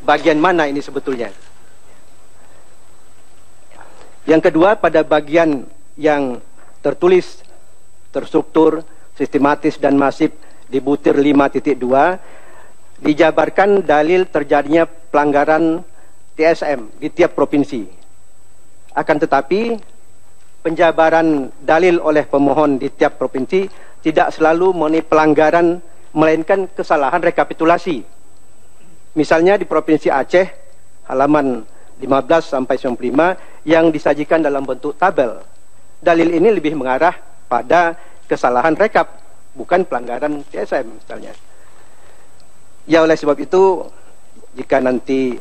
bagian mana ini sebetulnya. Yang kedua, pada bagian yang tertulis, terstruktur, sistematis dan masif di butir 5.2 dijabarkan dalil terjadinya pelanggaran TSM di tiap provinsi. Akan tetapi penjabaran dalil oleh pemohon di tiap provinsi tidak selalu mengenai pelanggaran, melainkan kesalahan rekapitulasi. Misalnya di Provinsi Aceh, halaman 15 sampai 95 yang disajikan dalam bentuk tabel. Dalil ini lebih mengarah pada kesalahan rekap, bukan pelanggaran TSM misalnya. Ya, oleh sebab itu, jika nanti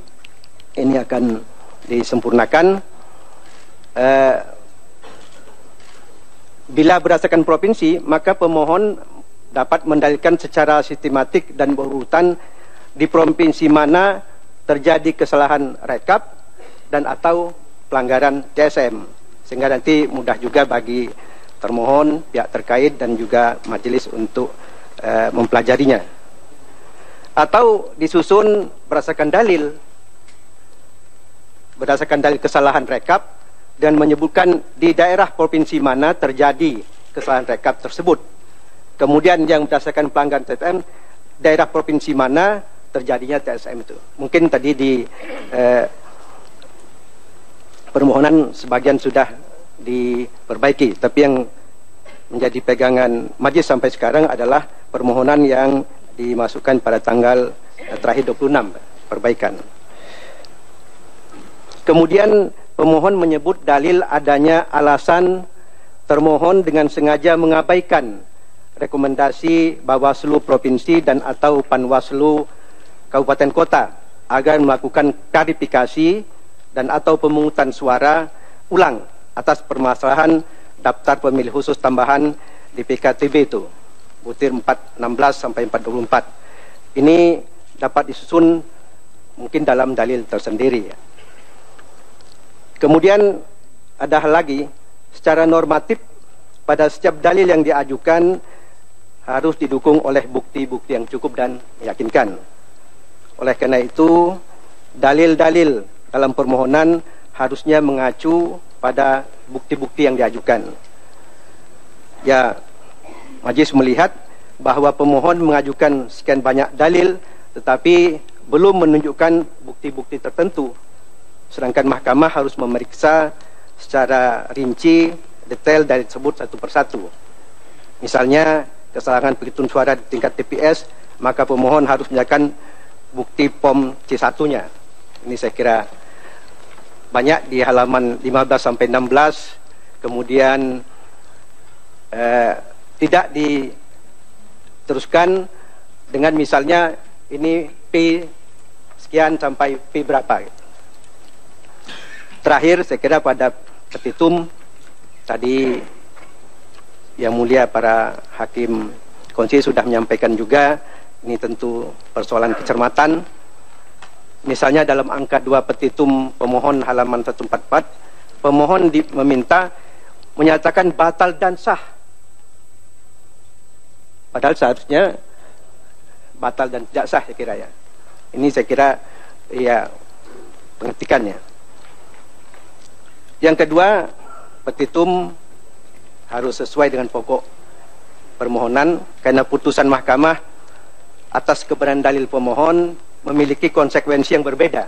ini akan disempurnakan, bila berdasarkan provinsi, maka pemohon dapat mendalilkan secara sistematik dan berurutan di provinsi mana terjadi kesalahan rekap dan atau pelanggaran TSM, sehingga nanti mudah juga bagi termohon, pihak terkait dan juga majelis untuk mempelajarinya. Atau disusun berdasarkan dalil kesalahan rekap dan menyebutkan di daerah provinsi mana terjadi kesalahan rekap tersebut. Kemudian yang berdasarkan pelanggaran TSM, daerah provinsi mana terjadinya TSM itu. Mungkin tadi di permohonan sebagian sudah diperbaiki, tapi yang menjadi pegangan majelis sampai sekarang adalah permohonan yang dimasukkan pada tanggal terakhir 26 perbaikan. Kemudian pemohon menyebut dalil adanya alasan termohon dengan sengaja mengabaikan rekomendasi Bawaslu Provinsi dan atau Panwaslu Kabupaten Kota agar melakukan klarifikasi dan atau pemungutan suara ulang atas permasalahan daftar pemilih khusus tambahan di PKTB itu, butir 416 sampai 424. Ini dapat disusun mungkin dalam dalil tersendiri ya. Kemudian ada hal lagi, secara normatif pada setiap dalil yang diajukan harus didukung oleh bukti-bukti yang cukup dan meyakinkan. Oleh karena itu, dalil-dalil dalam permohonan harusnya mengacu pada bukti-bukti yang diajukan. Ya, majelis melihat bahwa pemohon mengajukan sekian banyak dalil tetapi belum menunjukkan bukti-bukti tertentu. Sedangkan mahkamah harus memeriksa secara rinci, detail dalil tersebut satu persatu. Misalnya, kesalahan penghitungan suara di tingkat TPS, maka pemohon harus menyerahkan bukti POM C1-nya. Ini saya kira banyak di halaman 15 sampai 16. Kemudian tidak diteruskan dengan misalnya ini P sekian sampai P berapa. Terakhir saya kira pada petitum tadi yang mulia para hakim konstitusi sudah menyampaikan juga, ini tentu persoalan kecermatan. Misalnya dalam angka 2 petitum pemohon halaman 144, pemohon meminta menyatakan batal dan sah. Padahal seharusnya batal dan tidak sah saya kira ya. Ini saya kira ya pengetikannya. Yang kedua, petitum harus sesuai dengan pokok permohonan karena putusan mahkamah atas kebenaran dalil pemohon memiliki konsekuensi yang berbeda.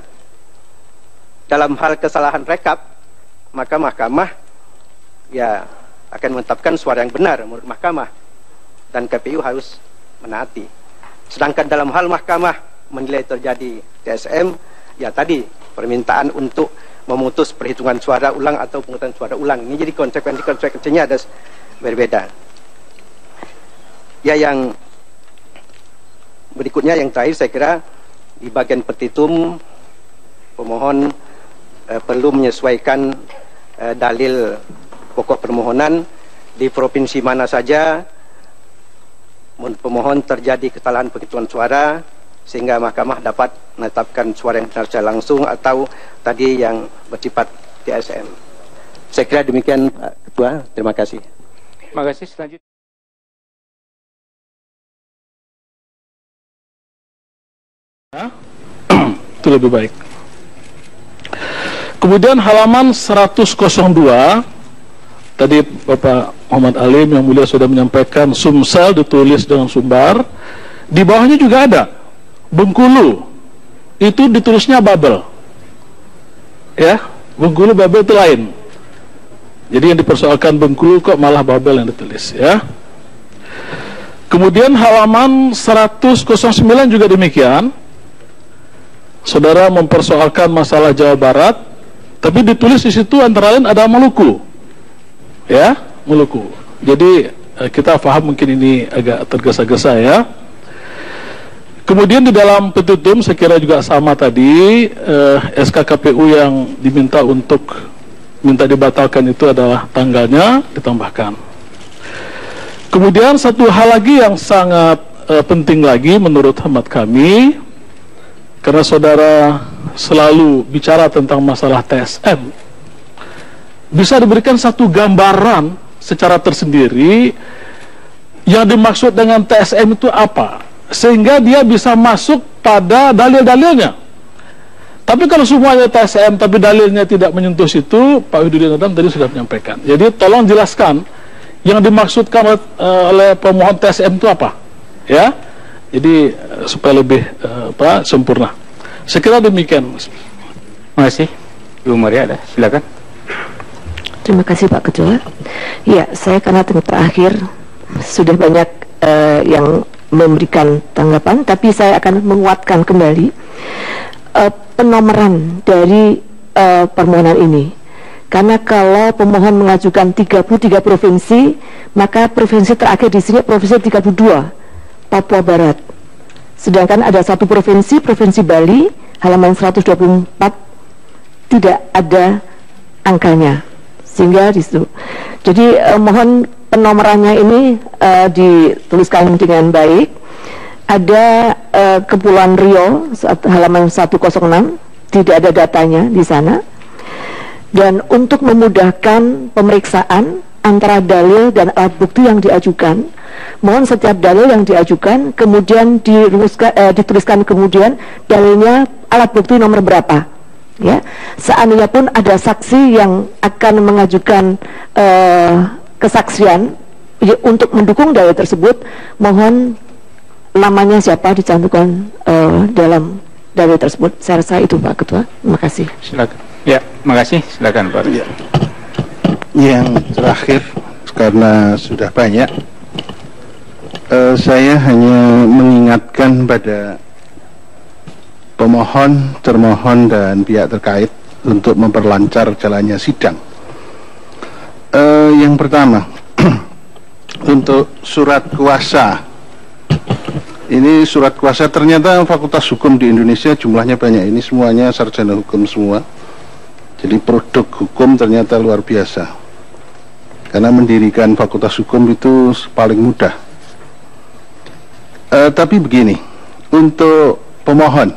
Dalam hal kesalahan rekap, maka mahkamah ya akan menetapkan suara yang benar menurut mahkamah dan KPU harus menaati. Sedangkan dalam hal mahkamah menilai terjadi TSM, ya tadi permintaan untuk memutus perhitungan suara ulang atau pemungutan suara ulang. Ini jadi konsekuensinya ada berbeda. Ya, yang berikutnya yang terakhir saya kira di bagian petitum pemohon perlu menyesuaikan dalil pokok permohonan di provinsi mana saja pemohon terjadi kesalahan penghitungan suara sehingga mahkamah dapat menetapkan suara yang benar secara langsung atau tadi yang bersifat TSM. Saya kira demikian Pak Ketua. Terima kasih. Terima kasih. Selanjutnya. Terima lebih baik. Kemudian halaman 102, tadi Bapak Muhammad Alim yang mulia sudah menyampaikan Sumsel ditulis dengan sumbar. Di bawahnya juga ada Bengkulu, itu ditulisnya Babel. Ya, Bengkulu Babel itu lain. Jadi yang dipersoalkan Bengkulu kok malah Babel yang ditulis, ya. Kemudian halaman 109 juga demikian. Saudara mempersoalkan masalah Jawa Barat, tapi ditulis di situ antara lain ada Maluku. Ya, Maluku. Jadi kita paham mungkin ini agak tergesa-gesa, ya. Kemudian di dalam petitum saya kira juga sama tadi, SK KPU yang diminta untuk minta dibatalkan itu adalah tanggalnya ditambahkan. Kemudian satu hal lagi yang sangat penting lagi menurut hemat kami, karena saudara selalu bicara tentang masalah TSM, bisa diberikan satu gambaran secara tersendiri yang dimaksud dengan TSM itu apa, sehingga dia bisa masuk pada dalil-dalilnya. Tapi kalau semuanya TSM tapi dalilnya tidak menyentuh situ, Pak Wahidudin Adam tadi sudah menyampaikan. Jadi tolong jelaskan yang dimaksudkan oleh pemohon TSM itu apa, ya. Jadi supaya lebih sempurna. Saya kira demikian. Terima kasih. Ibu Maria, ada, silakan. Terima kasih Pak Ketua. Ya, saya karena terakhir sudah banyak yang memberikan tanggapan, tapi saya akan menguatkan kembali penomoran dari permohonan ini. Karena kalau pemohon mengajukan 33 provinsi, maka provinsi terakhir di sini provinsi 32, Papua Barat. Sedangkan ada satu provinsi, Provinsi Bali, halaman 124, tidak ada angkanya. Sehingga di situ. Jadi mohon penomorannya ini dituliskan dengan baik. Ada Kepulauan Riau, halaman 106, tidak ada datanya di sana. Dan untuk memudahkan pemeriksaan antara dalil dan alat bukti yang diajukan, mohon setiap dalil yang diajukan kemudian dituliskan kemudian dalilnya alat bukti nomor berapa, ya. Seandainya pun ada saksi yang akan mengajukan kesaksian untuk mendukung dalil tersebut, mohon namanya siapa dicantumkan dalam dalil tersebut. Saya rasa itu Pak Ketua. Terima kasih. Silakan. Ya, makasih. Silakan Pak. Ya. Yang terakhir, karena sudah banyak, saya hanya mengingatkan pada pemohon, termohon, dan pihak terkait untuk memperlancar jalannya sidang. Yang pertama, untuk surat kuasa. Ini surat kuasa, ternyata fakultas hukum di Indonesia jumlahnya banyak. Ini semuanya sarjana hukum semua. Jadi produk hukum ternyata luar biasa. Karena mendirikan fakultas hukum itu paling mudah. Tapi begini, untuk pemohon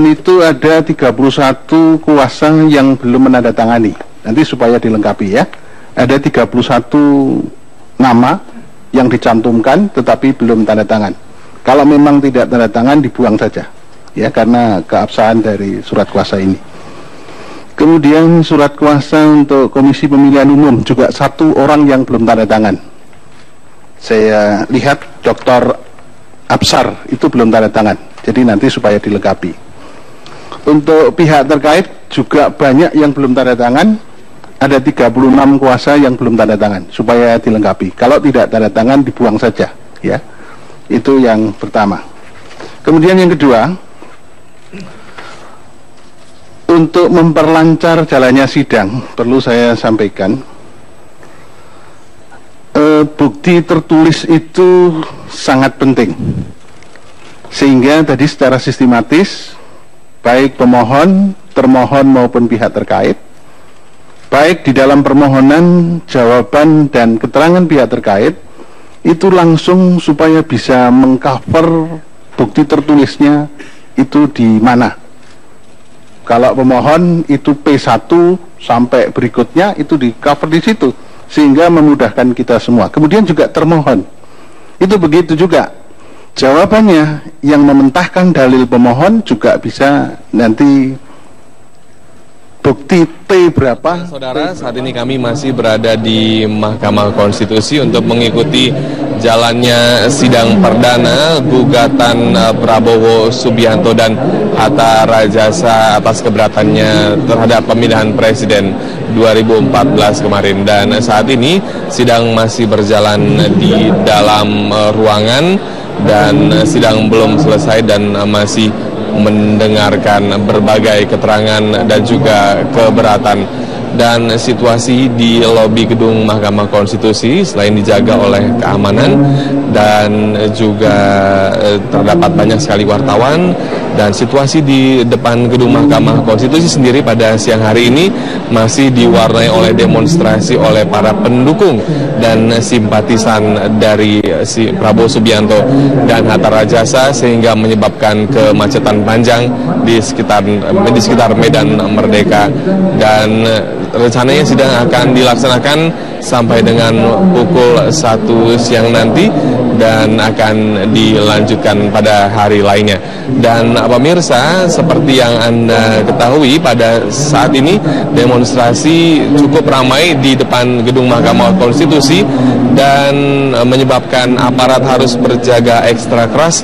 itu ada 31 kuasa yang belum menandatangani. Nanti supaya dilengkapi, ya. Ada 31 nama yang dicantumkan tetapi belum tanda tangan. Kalau memang tidak tanda tangan, dibuang saja, ya, karena keabsahan dari surat kuasa ini. Kemudian surat kuasa untuk Komisi Pemilihan Umum juga satu orang yang belum tanda tangan. Saya lihat Dr. Absar itu belum tanda tangan. Jadi nanti supaya dilengkapi. Untuk pihak terkait juga banyak yang belum tanda tangan. Ada 36 kuasa yang belum tanda tangan supaya dilengkapi. Kalau tidak tanda tangan, dibuang saja, ya. Itu yang pertama. Kemudian yang kedua, untuk memperlancar jalannya sidang, perlu saya sampaikan, bukti tertulis itu sangat penting. Sehingga tadi secara sistematis, baik pemohon, termohon maupun pihak terkait, baik di dalam permohonan, jawaban, dan keterangan pihak terkait, itu langsung supaya bisa mengcover bukti tertulisnya itu di mana. Kalau pemohon itu P1 sampai berikutnya itu di cover di situ, sehingga memudahkan kita semua. Kemudian juga termohon itu begitu juga. Jawabannya, yang mementahkan dalil pemohon juga bisa nanti bukti T berapa. Saudara, saat ini kami masih berada di Mahkamah Konstitusi untuk mengikuti jalannya sidang perdana gugatan Prabowo Subianto dan Hatta Rajasa atas keberatannya terhadap pemilihan presiden 2014 kemarin. Dan saat ini sidang masih berjalan di dalam ruangan dan sidang belum selesai dan masih mendengarkan berbagai keterangan dan juga keberatan. Dan situasi di lobi gedung Mahkamah Konstitusi selain dijaga oleh keamanan dan juga terdapat banyak sekali wartawan, dan situasi di depan gedung Mahkamah Konstitusi sendiri pada siang hari ini masih diwarnai oleh demonstrasi oleh para pendukung dan simpatisan dari si Prabowo Subianto dan Hatta Rajasa, sehingga menyebabkan kemacetan panjang di sekitar Medan Merdeka. Dan rencananya sidang akan dilaksanakan sampai dengan pukul 1 siang nanti dan akan dilanjutkan pada hari lainnya. Dan pemirsa, seperti yang Anda ketahui, pada saat ini demonstrasi cukup ramai di depan gedung Mahkamah Konstitusi dan menyebabkan aparat harus berjaga ekstra keras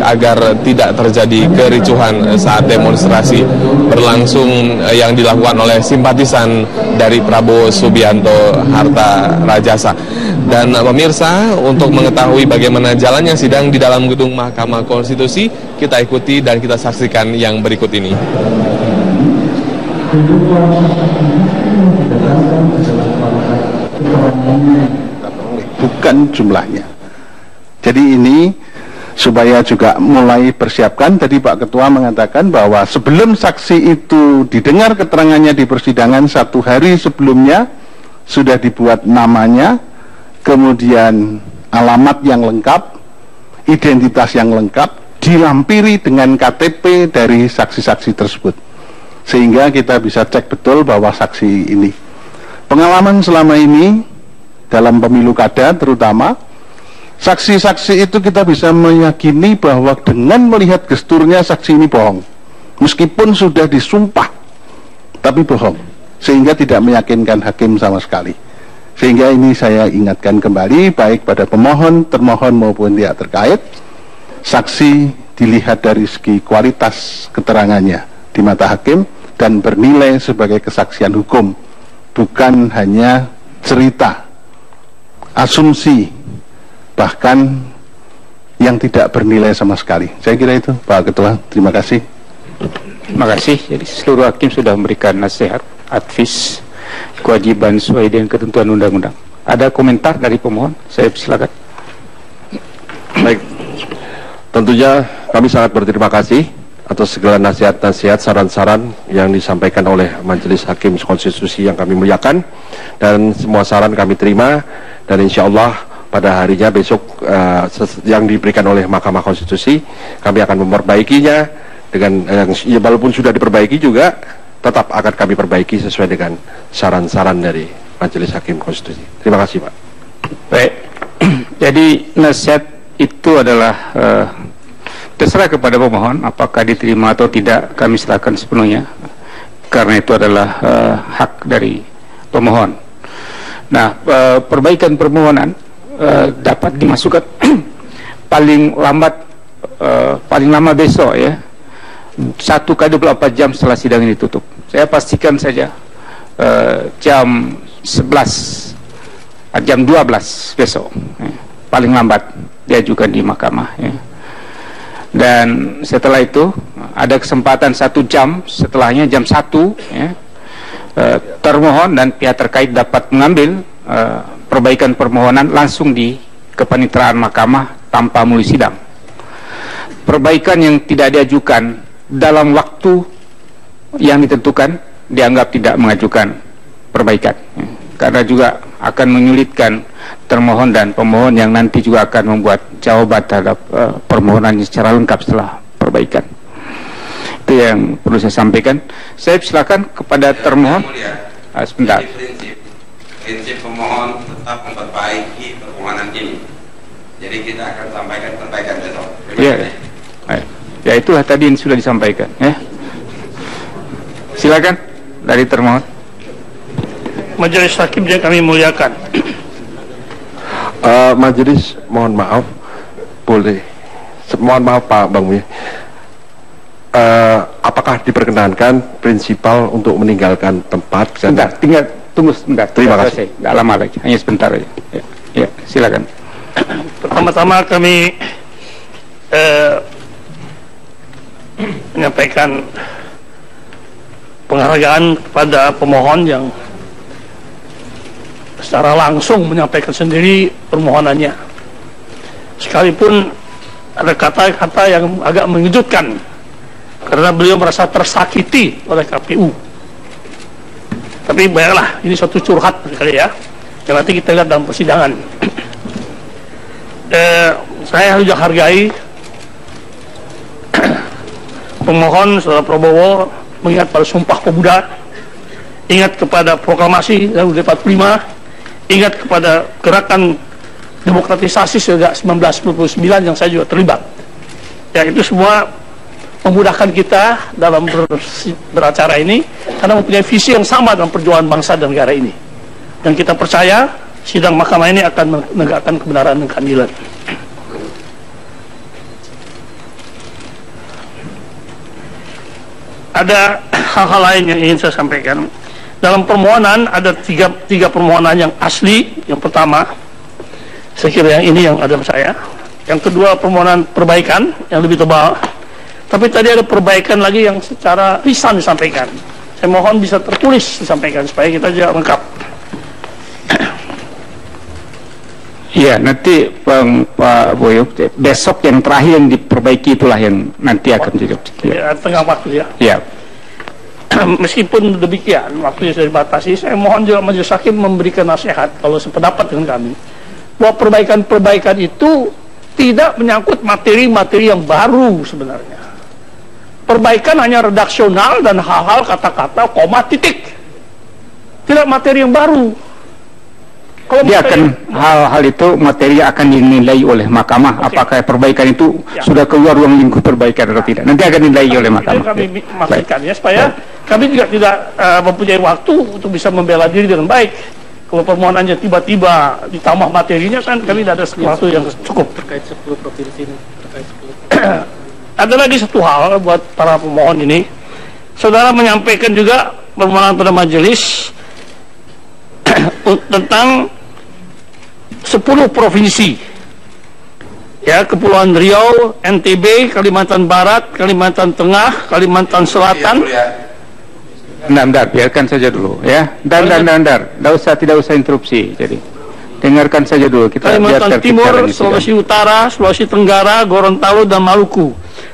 agar tidak terjadi kericuhan saat demonstrasi berlangsung yang dilakukan oleh simpatisan dari Prabowo Subianto Hatta Rajasa. Dan pemirsa, untuk mengetahui bagaimana jalannya sidang di dalam gedung Mahkamah Konstitusi, kita ikuti dan kita saksikan yang berikut ini. Bukan jumlahnya. Jadi ini supaya juga mulai persiapkan. Tadi Pak Ketua mengatakan bahwa sebelum saksi itu didengar keterangannya di persidangan, 1 hari sebelumnya sudah dibuat namanya, kemudian alamat yang lengkap, identitas yang lengkap, dilampiri dengan KTP dari saksi-saksi tersebut, sehingga kita bisa cek betul bahwa saksi ini. Pengalaman selama ini dalam pemilu kada terutama, saksi-saksi itu kita bisa meyakini bahwa dengan melihat gesturnya saksi ini bohong, meskipun sudah disumpah tapi bohong, sehingga tidak meyakinkan hakim sama sekali. Sehingga ini saya ingatkan kembali, baik pada pemohon, termohon maupun pihak terkait, saksi dilihat dari segi kualitas keterangannya di mata hakim dan bernilai sebagai kesaksian hukum, bukan hanya cerita, asumsi, bahkan yang tidak bernilai sama sekali. Saya kira itu, Pak Ketua. Terima kasih. Terima kasih. Jadi seluruh hakim sudah memberikan nasihat, advis, kewajiban sesuai dengan ketentuan undang-undang. Ada komentar dari pemohon? Saya silakan. Baik, tentunya kami sangat berterima kasih atas segala nasihat-nasihat, saran-saran yang disampaikan oleh Majelis Hakim Konstitusi yang kami muliakan, dan semua saran kami terima, dan insya Allah pada harinya besok yang diberikan oleh Mahkamah Konstitusi kami akan memperbaikinya dengan ya, walaupun sudah diperbaiki juga tetap akan kami perbaiki sesuai dengan saran-saran dari Majelis Hakim Konstitusi. Terima kasih, Pak. Baik, jadi nasihat itu adalah terserah kepada pemohon apakah diterima atau tidak, kami serahkan sepenuhnya karena itu adalah hak dari pemohon. Nah, perbaikan permohonan dapat dimasukkan paling lama besok ya, 1x24 jam setelah sidang ini tutup. Saya pastikan saja jam 11, jam 12 besok paling lambat diajukan di mahkamah ya. Dan setelah itu ada kesempatan 1 jam setelahnya, jam 1 ya, termohon dan pihak terkait dapat mengambil perbaikan permohonan langsung di kepanitraan mahkamah tanpa mulai sidang. Perbaikan yang tidak diajukan dalam waktu yang ditentukan dianggap tidak mengajukan perbaikan ya. Karena juga akan menyulitkan termohon dan pemohon yang nanti juga akan membuat jawaban terhadap permohonannya secara lengkap setelah perbaikan. Itu yang perlu saya sampaikan. Saya silakan kepada termohon. Sebentar. Prinsip pemohon tetap memperbaiki permohonan ini. Jadi Jadi kita akan sampaikan perbaikan besok. Ya, ya itulah tadi yang sudah disampaikan. Ya, silakan dari termohon. Majelis Hakim yang kami muliakan. Majelis, mohon maaf, boleh. Mohon maaf Pak Bang Muya. Apakah diperkenankan prinsipal untuk meninggalkan tempat? Sebentar, tinggal tunggu sebentar. Terima kasih. Nggak lama lagi, hanya sebentar aja. Ya, silakan. Pertama-tama kami menyampaikan penghargaan kepada pemohon yang secara langsung menyampaikan sendiri permohonannya. Sekalipun ada kata-kata yang agak mengejutkan karena beliau merasa tersakiti oleh KPU. Tapi baiklah, ini suatu curhat sekali ya, yang nanti kita lihat dalam persidangan. Saya juga hargai pemohon Saudara Prabowo mengingat pada Sumpah Pemuda, ingat kepada proklamasi tahun 1945, ingat kepada gerakan demokratisasi sejak 1999 yang saya juga terlibat. Ya, itu semua memudahkan kita dalam beracara ini karena mempunyai visi yang sama dalam perjuangan bangsa dan negara ini. Dan kita percaya sidang mahkamah ini akan menegakkan kebenaran dan keadilan. Ada hal-hal lain yang ingin saya sampaikan. Dalam permohonan ada tiga permohonan yang asli. Yang pertama, saya kira yang ini yang ada saya. Yang kedua, permohonan perbaikan yang lebih tebal. Tapi tadi ada perbaikan lagi yang secara lisan disampaikan. Saya mohon bisa tertulis disampaikan supaya kita juga lengkap. Iya, nanti Pak Boyok, besok yang terakhir yang diperbaiki itulah yang nanti akan dijawab. Ya, tengah waktu ya. Iya. Meskipun demikian, waktunya sudah dibatasi, saya mohon juga Majelis Hakim memberikan nasihat kalau sependapat dengan kami, bahwa perbaikan-perbaikan itu tidak menyangkut materi-materi yang baru sebenarnya. Perbaikan hanya redaksional dan hal-hal kata-kata, koma, titik. Tidak materi yang baru. Kalau dia akan hal-hal itu materi akan dinilai oleh mahkamah. Apakah perbaikan itu sudah keluar ruang lingkup perbaikan atau tidak. Nanti akan dinilai oleh mahkamah. Itu kami maksudkan ya, supaya kami juga tidak mempunyai waktu untuk bisa membela diri dengan baik. Kalau permohonannya tiba-tiba ditambah materinya kan kami tidak ada sesuatu yang cukup. Terkait 10 provinsi ini, terkait 10. Ada lagi satu hal buat para pemohon ini. Saudara menyampaikan juga permohonan pada majelis tentang 10 provinsi. Ya, Kepulauan Riau, NTB, Kalimantan Barat, Kalimantan Tengah, Kalimantan Selatan. Bentar, biarkan saja dulu ya. Tidak usah interupsi. Jadi dengarkan saja dulu. Kita Kalimantan Timur, Sulawesi Utara, Sulawesi Tenggara, Gorontalo dan Maluku.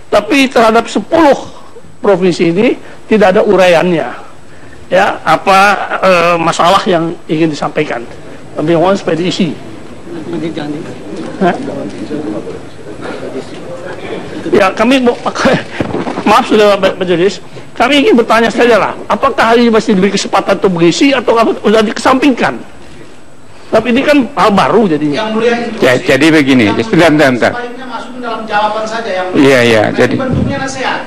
Tapi terhadap 10 provinsi ini tidak ada uraiannya. Ya, apa masalah yang ingin disampaikan? Kami mohon supaya diisi. Ya, kami maaf sudah majelis. Kami ingin bertanya saja lah, apakah hari ini masih diberi kesempatan untuk mengisi atau sudah dikesampingkan? Tapi ini kan hal baru jadinya. Ya, jadi begini, sebentar. Sebaiknya masuk dalam jawaban saja yang Iya, jadi bentuknya nasihat.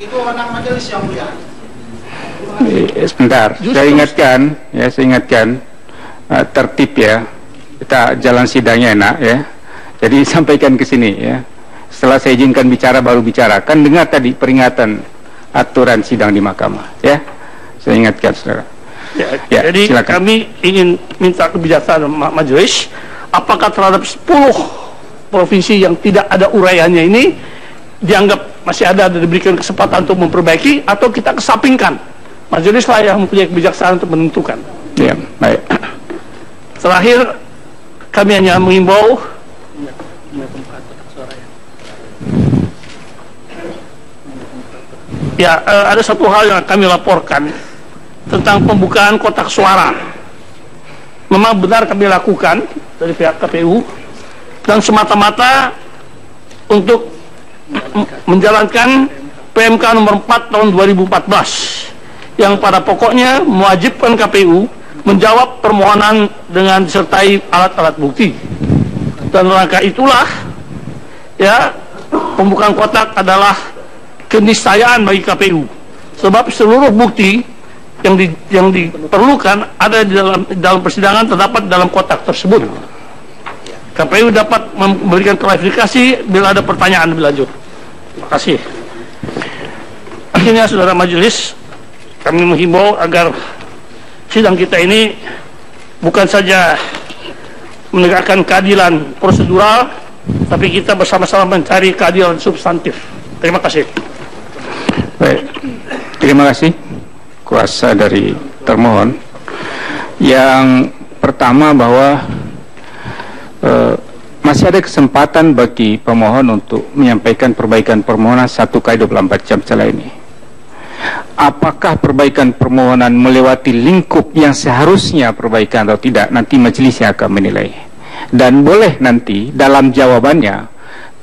Itu wewenang majelis yang mulia. Sebentar, saya ingatkan tertib ya. Kita jalan sidangnya enak ya. Jadi sampaikan ke sini ya. Setelah saya izinkan bicara baru bicara. Kan dengar tadi peringatan aturan sidang di mahkamah ya. Saya ingatkan saudara. Ya, jadi silakan. Kami ingin minta kebijaksanaan majelis, apakah terhadap 10 provinsi yang tidak ada uraiannya ini dianggap masih ada diberikan kesempatan untuk memperbaiki atau kita kesampingkan? Majelis lah yang mempunyai kebijaksanaan untuk menentukan. Ya, baik. Terakhir, kami hanya mengimbau ya, ada satu hal yang kami laporkan tentang pembukaan kotak suara. Memang benar kami lakukan dari pihak KPU dan semata-mata untuk menjalankan PMK nomor 4 tahun 2014 yang pada pokoknya mewajibkan KPU menjawab permohonan dengan disertai alat-alat bukti. Dan rangka itulah ya, pembukaan kotak adalah keniscayaan bagi KPU, sebab seluruh bukti yang diperlukan ada di dalam persidangan terdapat dalam kotak tersebut. KPU dapat memberikan klarifikasi bila ada pertanyaan lebih lanjut. Terima kasih. Akhirnya, saudara majelis, kami menghimbau agar sidang kita ini bukan saja menegakkan keadilan prosedural, tapi kita bersama-sama mencari keadilan substantif. Terima kasih. Baik, terima kasih kuasa dari termohon. Yang pertama bahwa masih ada kesempatan bagi pemohon untuk menyampaikan perbaikan permohonan 1x24 jam setelah ini. Apakah perbaikan permohonan melewati lingkup yang seharusnya perbaikan atau tidak, nanti majelis yang akan menilai. Dan boleh nanti dalam jawabannya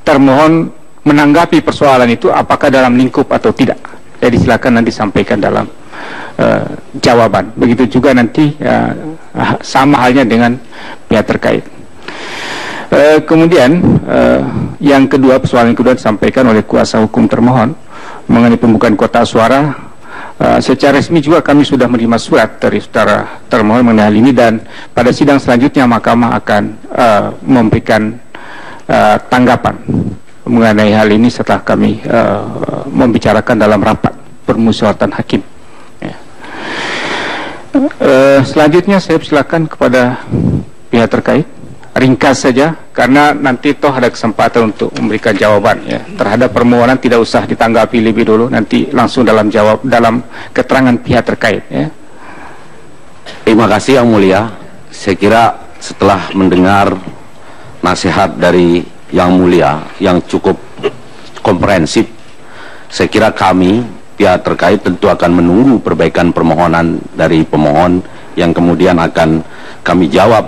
termohon menanggapi persoalan itu apakah dalam lingkup atau tidak. Jadi silakan nanti sampaikan dalam jawaban. Begitu juga nanti sama halnya dengan pihak terkait. Kemudian yang kedua, persoalan kedua disampaikan oleh kuasa hukum termohon mengenai pembukaan kotak suara. Secara resmi juga kami sudah menerima surat dari saudara termohon mengenai hal ini, dan pada sidang selanjutnya mahkamah akan memberikan tanggapan mengenai hal ini setelah kami membicarakan dalam rapat permusyawaratan hakim. Ya. Selanjutnya saya silakan kepada pihak terkait. Ringkas saja, karena nanti toh ada kesempatan untuk memberikan jawaban ya. Terhadap permohonan tidak usah ditanggapi lebih dulu, nanti langsung dalam keterangan pihak terkait ya. Terima kasih Yang Mulia. Saya kira setelah mendengar nasihat dari Yang Mulia yang cukup komprehensif, saya kira kami pihak terkait tentu akan menunggu perbaikan permohonan dari pemohon yang kemudian akan kami jawab,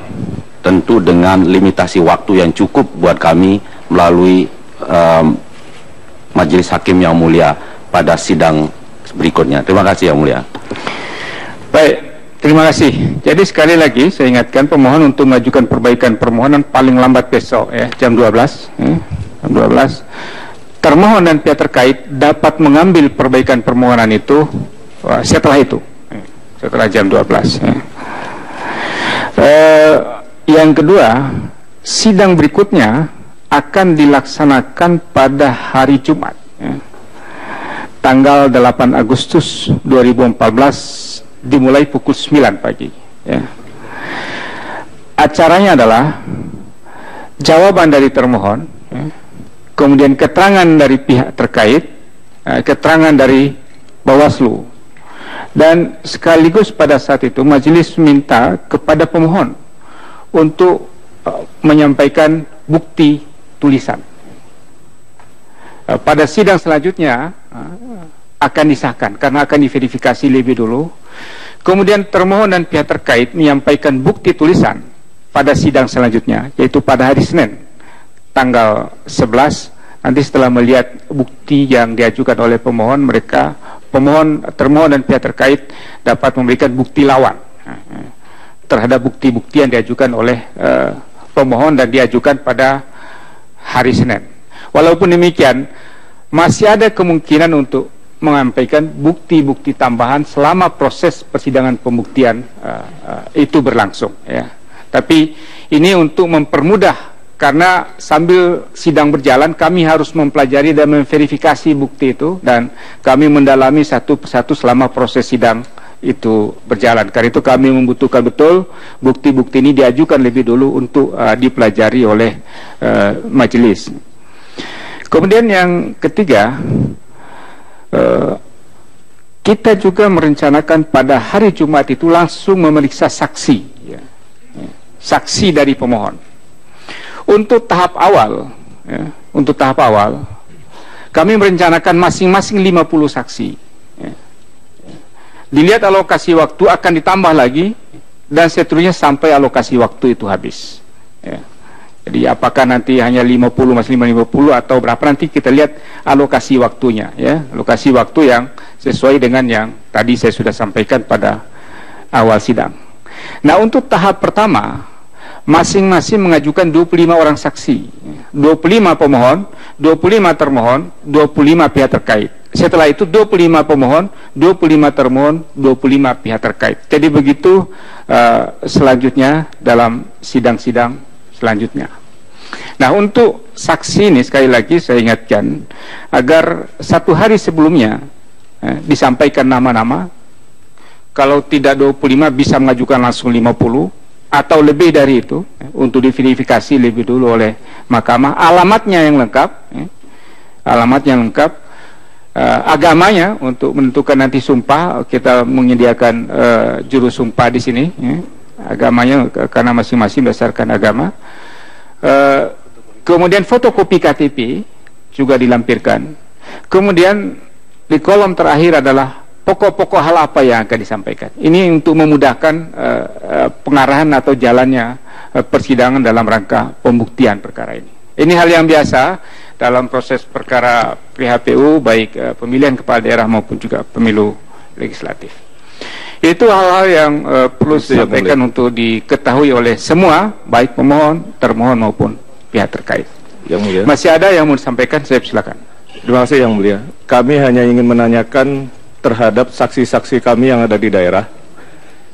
tentu dengan limitasi waktu yang cukup buat kami melalui Majelis Hakim Yang Mulia pada sidang berikutnya. Terima kasih Yang Mulia. Baik, terima kasih. Jadi sekali lagi saya ingatkan pemohon untuk mengajukan perbaikan permohonan paling lambat besok ya, jam 12 jam 12. Termohon dan pihak terkait dapat mengambil perbaikan permohonan itu setelah itu, setelah jam 12 ya. Yang kedua, sidang berikutnya akan dilaksanakan pada hari Jumat ya, tanggal 8 Agustus 2014 dimulai pukul 9 pagi ya. Acaranya adalah jawaban dari termohon ya, kemudian keterangan dari pihak terkait, keterangan dari Bawaslu, dan sekaligus pada saat itu majelis minta kepada pemohon untuk menyampaikan bukti tulisan. Pada sidang selanjutnya akan disahkan karena akan diverifikasi lebih dulu. Kemudian termohon dan pihak terkait menyampaikan bukti tulisan pada sidang selanjutnya, yaitu pada hari Senin tanggal 11. Nanti setelah melihat bukti yang diajukan oleh pemohon, termohon dan pihak terkait dapat memberikan bukti lawan terhadap bukti-bukti yang diajukan oleh pemohon dan diajukan pada hari Senin. Walaupun demikian, masih ada kemungkinan untuk menyampaikan bukti-bukti tambahan selama proses persidangan pembuktian itu berlangsung ya. Tapi ini untuk mempermudah, karena sambil sidang berjalan kami harus mempelajari dan memverifikasi bukti itu, dan kami mendalami satu persatu selama proses sidang itu berjalan. Karena itu kami membutuhkan betul bukti-bukti ini diajukan lebih dulu untuk dipelajari oleh majelis. Kemudian yang ketiga, kita juga merencanakan pada hari Jumat itu langsung memeriksa saksi ya. Saksi dari pemohon. Untuk tahap awal ya, kami merencanakan masing-masing 50 saksi ya. Dilihat alokasi waktu akan ditambah lagi, dan seterusnya sampai alokasi waktu itu habis ya. Jadi apakah nanti hanya 50 masih 50 atau berapa, nanti kita lihat alokasi waktunya ya. Alokasi waktu yang sesuai dengan yang tadi saya sudah sampaikan pada awal sidang. Nah, untuk tahap pertama masing-masing mengajukan 25 orang saksi, 25 pemohon, 25 termohon, 25 pihak terkait. Setelah itu 25 pemohon, 25 termohon, 25 pihak terkait. Jadi begitu selanjutnya dalam sidang-sidang selanjutnya. Nah, untuk saksi ini sekali lagi saya ingatkan agar 1 hari sebelumnya disampaikan nama-nama. Kalau tidak 25 bisa mengajukan langsung 50 atau lebih dari itu untuk diverifikasi lebih dulu oleh mahkamah. Alamatnya yang lengkap, alamatnya yang lengkap, agamanya untuk menentukan nanti sumpah kita menyediakan juru sumpah di sini, agamanya karena masing-masing berdasarkan agama. Kemudian fotokopi KTP juga dilampirkan. Kemudian di kolom terakhir adalah pokok-pokok hal apa yang akan disampaikan. Ini untuk memudahkan pengarahan atau jalannya persidangan dalam rangka pembuktian perkara ini. Ini hal yang biasa dalam proses perkara PHPU, baik pemilihan kepala daerah maupun juga pemilu legislatif. Itu hal-hal yang perlu disampaikan untuk diketahui oleh semua, baik pemohon, termohon maupun pihak terkait. Yang Mulia. Masih ada yang mau disampaikan, saya silakan. Terima kasih Yang Mulia. Kami hanya ingin menanyakan terhadap saksi-saksi kami yang ada di daerah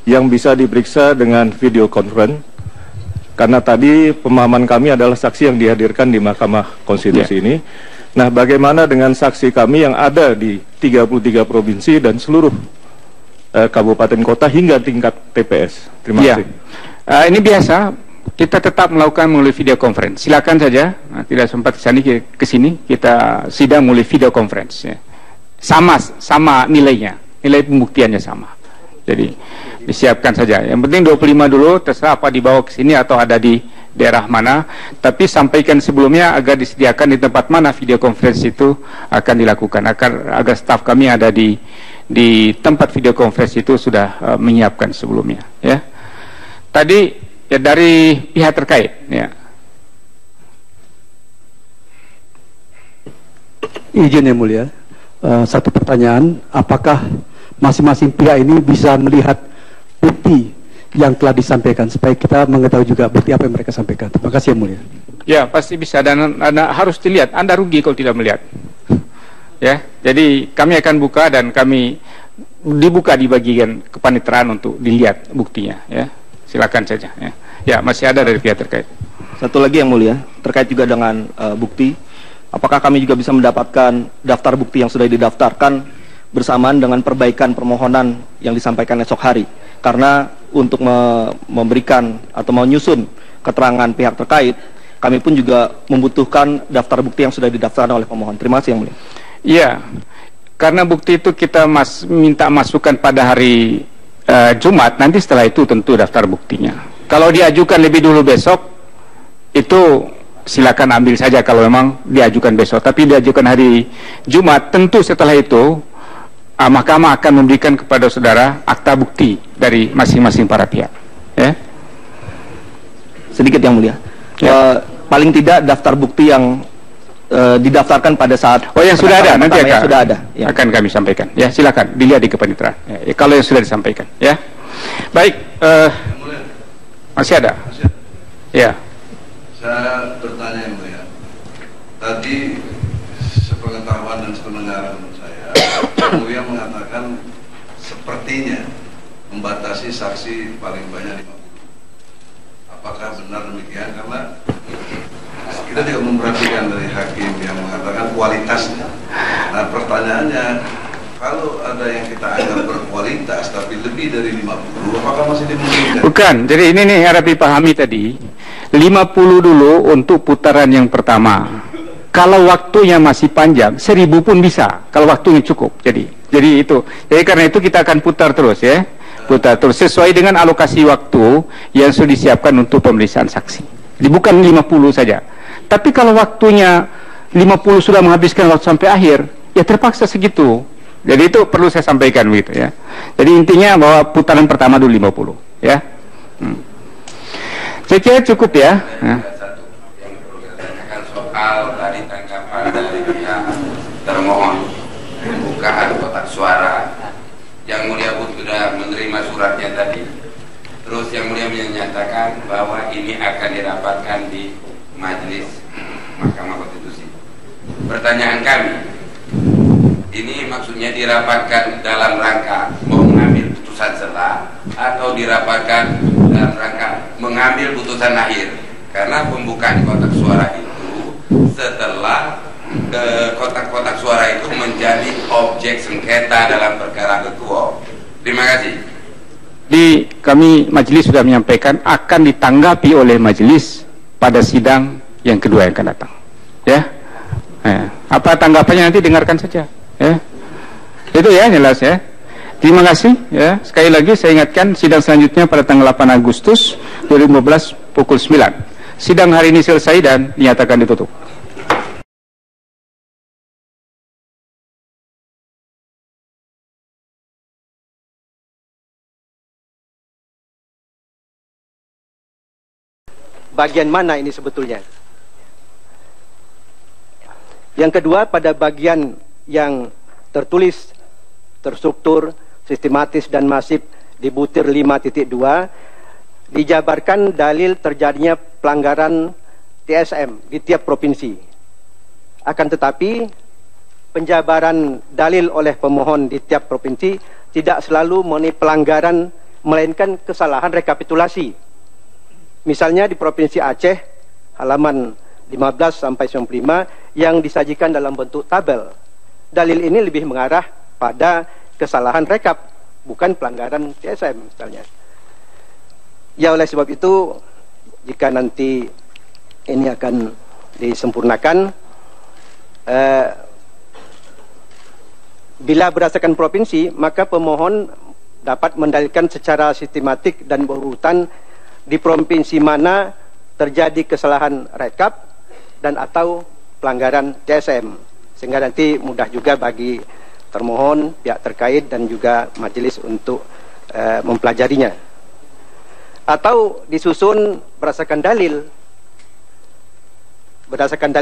yang bisa diperiksa dengan video conference, karena tadi pemahaman kami adalah saksi yang dihadirkan di Mahkamah Konstitusi ini. Nah, bagaimana dengan saksi kami yang ada di 33 provinsi dan seluruh kabupaten kota hingga tingkat TPS? Terima kasih. Ini biasa, kita tetap melakukan melalui video conference. Silakan saja, tidak sempat ke sini, kita sidang melalui video conference. Sama nilainya, nilai pembuktiannya sama. Jadi disiapkan saja. Yang penting 25 dulu, terserah apa dibawa ke sini atau ada di daerah mana. Tapi sampaikan sebelumnya agar disediakan di tempat mana video conference itu akan dilakukan. Agar staf kami ada di tempat video conference itu sudah menyiapkan sebelumnya. Ya. Tadi ya dari pihak terkait. Ya. Izin Yang Mulia. Satu pertanyaan, apakah masing-masing pihak ini bisa melihat bukti yang telah disampaikan supaya kita mengetahui juga bukti apa yang mereka sampaikan? Terima kasih Yang Mulia. Ya, pasti bisa, dan Anda harus dilihat. Anda rugi kalau tidak melihat. Ya, jadi kami akan buka dan kami dibuka di bagian kepaniteraan untuk dilihat buktinya. Ya, silakan saja. Ya, masih ada dari pihak terkait. Satu lagi Yang Mulia, terkait juga dengan bukti. Apakah kami juga bisa mendapatkan daftar bukti yang sudah didaftarkan bersamaan dengan perbaikan permohonan yang disampaikan esok hari? Karena untuk memberikan atau menyusun keterangan pihak terkait, kami pun juga membutuhkan daftar bukti yang sudah didaftarkan oleh pemohon. Terima kasih Yang Mulia. Iya, karena bukti itu kita minta masukkan pada hari Jumat, nanti setelah itu tentu daftar buktinya. Kalau diajukan lebih dulu besok, itu silakan ambil saja kalau memang diajukan besok. Tapi diajukan hari Jumat, tentu setelah itu mahkamah akan memberikan kepada saudara akta bukti dari masing-masing para pihak. Ya. Sedikit Yang Mulia. Paling tidak daftar bukti yang didaftarkan pada saat yang sudah ada nanti akan, sudah ada, ya. Akan kami sampaikan. Ya, silakan dilihat di kepaniteraan. Ya, kalau yang sudah disampaikan. Ya. Baik. Masih ada. Ya. Saya bertanya Yang Mulia, tadi sepengetahuan dan sependengaran saya, Yang Mulia mengatakan sepertinya membatasi saksi paling banyak 50. Apakah benar demikian? Karena kita juga memperhatikan dari hakim yang mengatakan kualitasnya. Nah, pertanyaannya, kalau ada yang kita anggap berkualitas tapi lebih dari 50, apakah masih dimungkinkan? Bukan, jadi ini nih harap dipahami tadi. 50 dulu untuk putaran yang pertama. Kalau waktunya masih panjang, 1000 pun bisa. Kalau waktunya cukup. Jadi itu. Jadi karena itu kita akan putar terus ya. Putar terus sesuai dengan alokasi waktu yang sudah disiapkan untuk pemeriksaan saksi. Bukan 50 saja. Tapi kalau waktunya 50 sudah menghabiskan waktu sampai akhir, ya terpaksa segitu. Jadi itu perlu saya sampaikan begitu ya. Jadi intinya bahwa putaran pertama dulu 50 ya. Saya kira cukup ya. Yang perlu kita tanyakan soal tadi tanggapan dari pihak termohon pembukaan kotak suara. Yang Mulia Bud sudah menerima suratnya tadi. Terus Yang Mulia menyatakan bahwa ini akan dirapatkan di Majelis Mahkamah Konstitusi. Pertanyaan kami, ini maksudnya dirapatkan dalam rangka mengambil putusan selah atau dirapatkan dalam rangka mengambil putusan akhir? Karena pembukaan kotak suara itu setelah kotak-kotak suara itu menjadi objek sengketa dalam perkara ketua. Terima kasih. Kami majelis sudah menyampaikan akan ditanggapi oleh majelis pada sidang yang kedua yang akan datang. Ya, apa tanggapannya nanti dengarkan saja. Ya, itu ya jelas ya. Terima kasih. Ya, sekali lagi saya ingatkan sidang selanjutnya pada tanggal 8 Agustus 2015 pukul 9. Sidang hari ini selesai dan dinyatakan ditutup. Bagian mana ini sebetulnya? Yang kedua, pada bagian yang tertulis, terstruktur, sistematis dan masif di butir 5.2 dijabarkan dalil terjadinya pelanggaran TSM di tiap provinsi. Akan tetapi penjabaran dalil oleh pemohon di tiap provinsi tidak selalu mengenai pelanggaran, melainkan kesalahan rekapitulasi. Misalnya di Provinsi Aceh, halaman 15 sampai 95 yang disajikan dalam bentuk tabel. Dalil ini lebih mengarah pada kesalahan rekap, bukan pelanggaran TSM misalnya. Ya, oleh sebab itu, jika nanti ini akan disempurnakan, bila berdasarkan provinsi, maka pemohon dapat mendalilkan secara sistematik dan berurutan di provinsi mana terjadi kesalahan rekap dan atau pelanggaran TSM, sehingga nanti mudah juga bagi termohon, pihak terkait dan juga majelis untuk mempelajarinya. Atau disusun berdasarkan dalil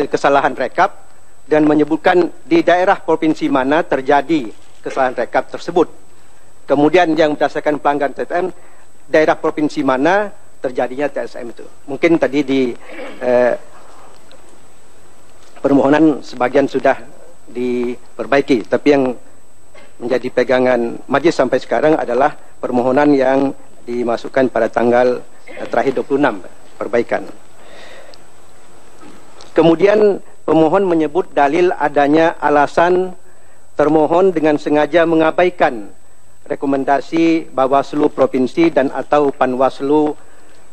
kesalahan rekap dan menyebutkan di daerah provinsi mana terjadi kesalahan rekap tersebut. Kemudian yang berdasarkan pelanggaran TSM, daerah provinsi mana terjadinya TSM itu. Mungkin tadi di permohonan sebagian sudah diperbaiki, tapi yang menjadi pegangan majelis sampai sekarang adalah permohonan yang dimasukkan pada tanggal terakhir 26 perbaikan. Kemudian pemohon menyebut dalil adanya alasan termohon dengan sengaja mengabaikan rekomendasi Bawaslu Provinsi dan atau Panwaslu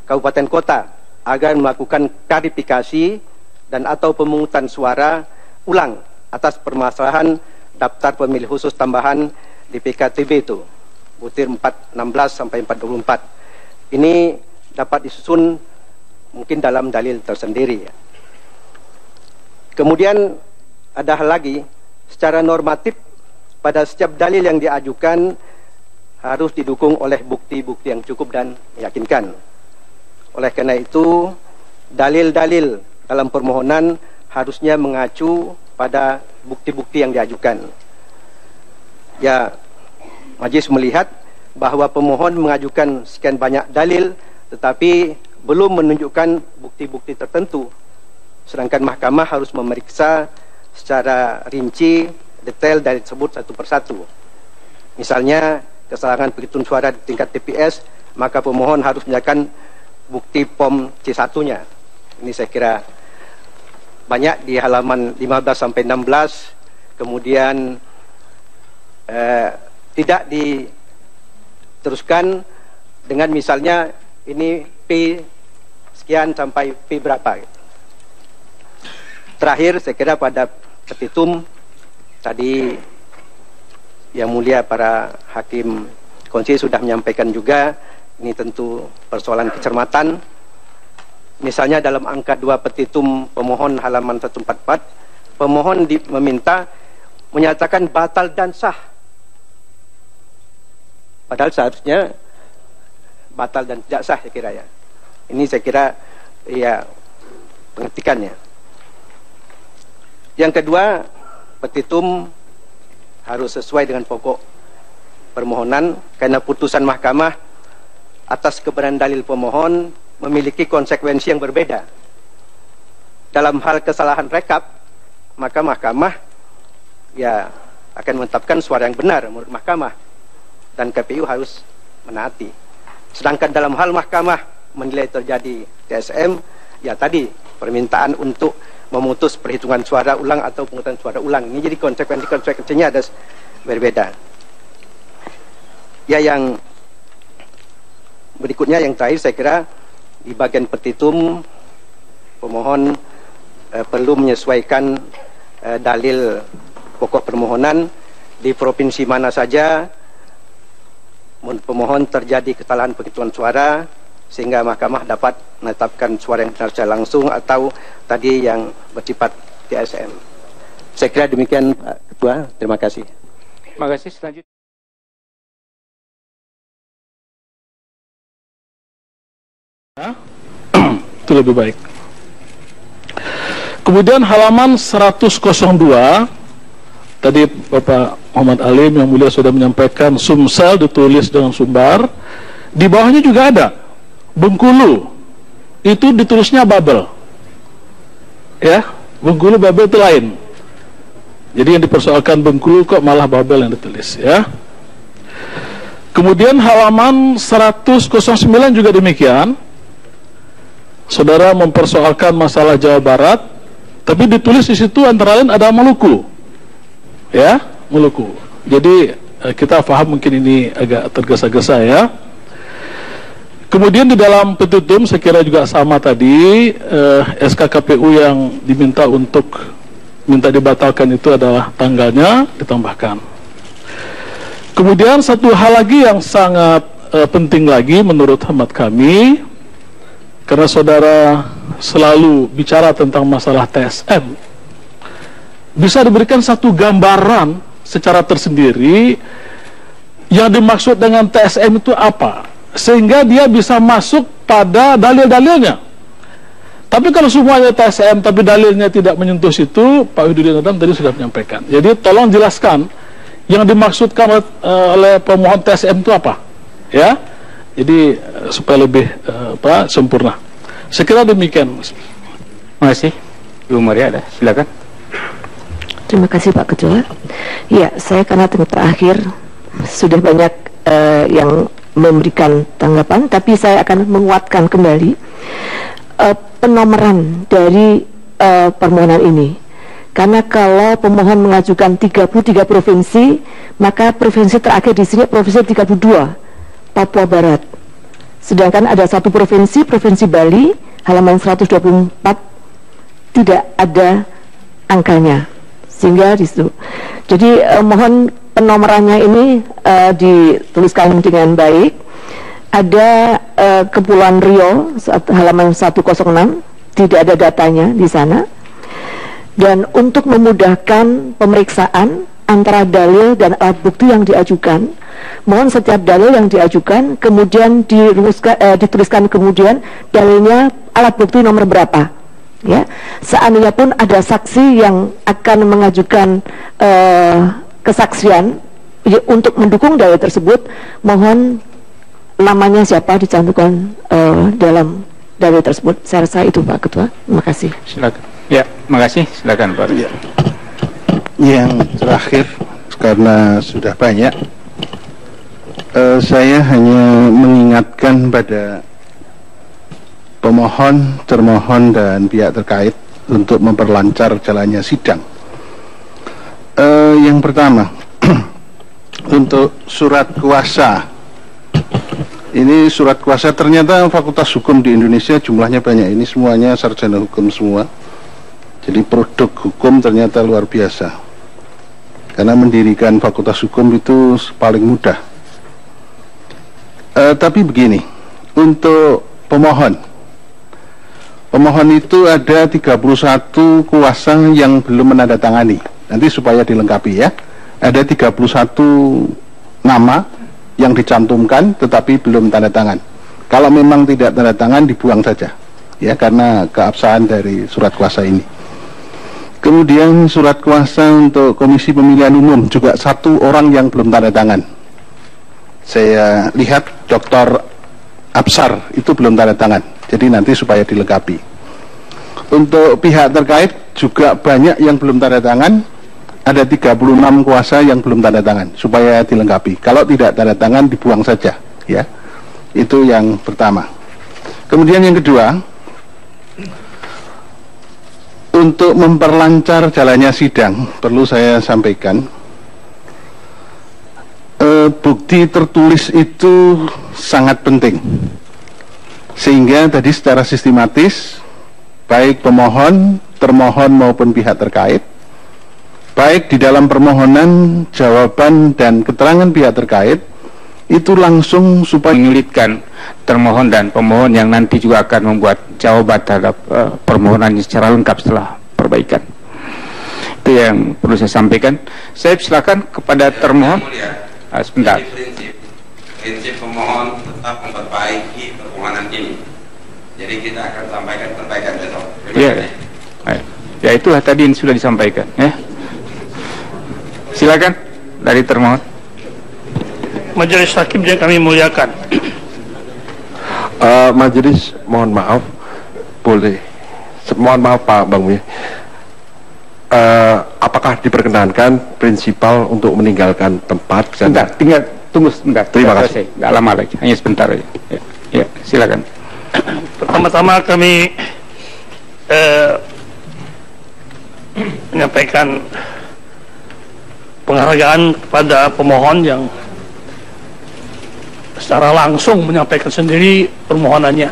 Kabupaten Kota agar melakukan klarifikasi dan atau pemungutan suara ulang atas permasalahan daftar pemilih khusus tambahan di PKTB itu, butir 416 sampai 424. Ini dapat disusun mungkin dalam dalil tersendiri. Kemudian ada hal lagi, secara normatif pada setiap dalil yang diajukan harus didukung oleh bukti-bukti yang cukup dan meyakinkan. Oleh karena itu, dalil-dalil dalam permohonan harusnya mengacu pada bukti-bukti yang diajukan. Ya, majelis melihat bahwa pemohon mengajukan sekian banyak dalil, tetapi belum menunjukkan bukti-bukti tertentu. Sedangkan mahkamah harus memeriksa secara rinci, detail dalil tersebut satu persatu. Misalnya, kesalahan penghitungan suara di tingkat TPS, maka pemohon harus menyatakan bukti POM C1-nya. Ini saya kira banyak di halaman 15 sampai 16. Kemudian tidak diteruskan dengan misalnya ini P sekian sampai P berapa. Terakhir saya kira pada petitum tadi Yang Mulia para hakim konstitusi sudah menyampaikan juga. Ini tentu persoalan kecermatan. Misalnya dalam angka 2 petitum pemohon halaman 144, pemohon meminta menyatakan batal dan sah. Padahal seharusnya batal dan tidak sah saya kira ya. Ini saya kira ya pengetikannya. Yang kedua, petitum harus sesuai dengan pokok permohonan karena putusan mahkamah atas kebenaran dalil pemohon memiliki konsekuensi yang berbeda. Dalam hal kesalahan rekap, maka mahkamah ya akan menetapkan suara yang benar menurut mahkamah dan KPU harus menaati. Sedangkan dalam hal mahkamah menilai terjadi TSM, ya tadi permintaan untuk memutus perhitungan suara ulang atau pemungutan suara ulang. Ini jadi konsekuensinya ada berbeda. Ya, yang berikutnya yang terakhir saya kira di bagian petitum pemohon perlu menyesuaikan dalil pokok permohonan di provinsi mana saja pemohon terjadi kesalahan penghitungan suara sehingga mahkamah dapat menetapkan suara yang benar secara langsung atau tadi yang bersifat TSM. Saya kira demikian Pak Ketua. Terima kasih. Terima kasih. Selanjutnya. Itu lebih baik. Kemudian halaman 102 tadi Bapak Muhammad Alim yang mulia sudah menyampaikan Sumsel ditulis dengan sumbar, di bawahnya juga ada Bengkulu, itu ditulisnya Babel, ya, Bengkulu Babel itu lain. Jadi yang dipersoalkan Bengkulu kok malah Babel yang ditulis, ya. Kemudian halaman 109 juga demikian, saudara mempersoalkan masalah Jawa Barat, tapi ditulis di situ antara lain ada Maluku, ya, Maluku. Jadi kita paham mungkin ini agak tergesa-gesa, ya. Kemudian di dalam petitum saya kira juga sama tadi, SK KPU yang diminta untuk minta dibatalkan itu adalah tanggalnya ditambahkan. Kemudian satu hal lagi yang sangat penting lagi menurut hemat kami, karena saudara selalu bicara tentang masalah TSM, bisa diberikan satu gambaran secara tersendiri yang dimaksud dengan TSM itu apa, sehingga dia bisa masuk pada dalil-dalilnya. Tapi kalau semuanya TSM tapi dalilnya tidak menyentuh situ, Pak Widudin Adam tadi sudah menyampaikan. Jadi tolong jelaskan yang dimaksudkan oleh pemohon TSM itu apa, ya. Jadi supaya lebih sempurna. Sekira demikian. Terima kasih. Ibu Maria, ada, silakan. Terima kasih Pak Ketua. Ya, saya karena terakhir sudah banyak yang memberikan tanggapan, tapi saya akan menguatkan kembali penomoran dari permohonan ini. Karena kalau pemohon mengajukan 33 provinsi, maka provinsi terakhir di sini provinsi 32, Papua Barat. Sedangkan ada satu provinsi, Provinsi Bali, halaman 124 tidak ada angkanya. Sehingga di situ. Jadi mohon penomorannya ini dituliskan dengan baik. Ada Kepulauan Riau halaman 106, tidak ada datanya di sana. Dan untuk memudahkan pemeriksaan antara dalil dan alat bukti yang diajukan, mohon setiap dalil yang diajukan kemudian dituliskan kemudian dalilnya alat bukti nomor berapa, ya. Seandainya pun ada saksi yang akan mengajukan kesaksian ya, untuk mendukung dalil tersebut, mohon namanya siapa dicantumkan dalam dalil tersebut. Saya rasa itu Pak Ketua. Terima kasih. Silakan. Ya, makasih. Silakan Pak. Ya. Yang terakhir, karena sudah banyak, saya hanya mengingatkan pada pemohon, termohon, dan pihak terkait untuk memperlancar jalannya sidang. Yang pertama, untuk surat kuasa. Ini surat kuasa, ternyata fakultas hukum di Indonesia jumlahnya banyak. Ini semuanya sarjana hukum semua. Jadi produk hukum ternyata luar biasa. Karena mendirikan fakultas hukum itu paling mudah. Tapi begini, untuk pemohon itu ada 31 kuasa yang belum menandatangani. Nanti supaya dilengkapi, ya. Ada 31 nama yang dicantumkan tetapi belum tanda tangan. Kalau memang tidak tanda tangan, dibuang saja, ya, karena keabsahan dari surat kuasa ini. Kemudian surat kuasa untuk Komisi Pemilihan Umum juga satu orang yang belum tanda tangan. Saya lihat Dr. Absar itu belum tanda tangan, jadi nanti supaya dilengkapi. Untuk pihak terkait juga banyak yang belum tanda tangan, ada 36 kuasa yang belum tanda tangan, supaya dilengkapi. Kalau tidak tanda tangan dibuang saja, ya. Itu yang pertama. Kemudian yang kedua, untuk memperlancar jalannya sidang, perlu saya sampaikan, bukti tertulis itu sangat penting, sehingga tadi secara sistematis baik pemohon, termohon maupun pihak terkait, baik di dalam permohonan, jawaban dan keterangan pihak terkait itu langsung supaya menyulitkan termohon dan pemohon yang nanti juga akan membuat jawaban terhadap permohonannya secara lengkap setelah perbaikan. Itu yang perlu saya sampaikan. Saya silakan kepada termohon. Sebentar. Prinsip pemohon tetap memperbaiki permohonan ini. Jadi kita akan sampaikan perbaikan besok. Ya, ya itulah tadi yang sudah disampaikan. Ya. Silakan dari termohon. Majelis Hakim yang kami muliakan. Majelis mohon maaf, boleh. Mohon maaf Pak Bang Mulia. Apakah diperkenankan prinsipal untuk meninggalkan tempat? Sebentar, tinggal tunggu sebentar. Terima kasih. Nggak lama lagi, hanya sebentar aja. Ya, silakan. Pertama-tama kami menyampaikan penghargaan kepada pemohon yang secara langsung menyampaikan sendiri permohonannya,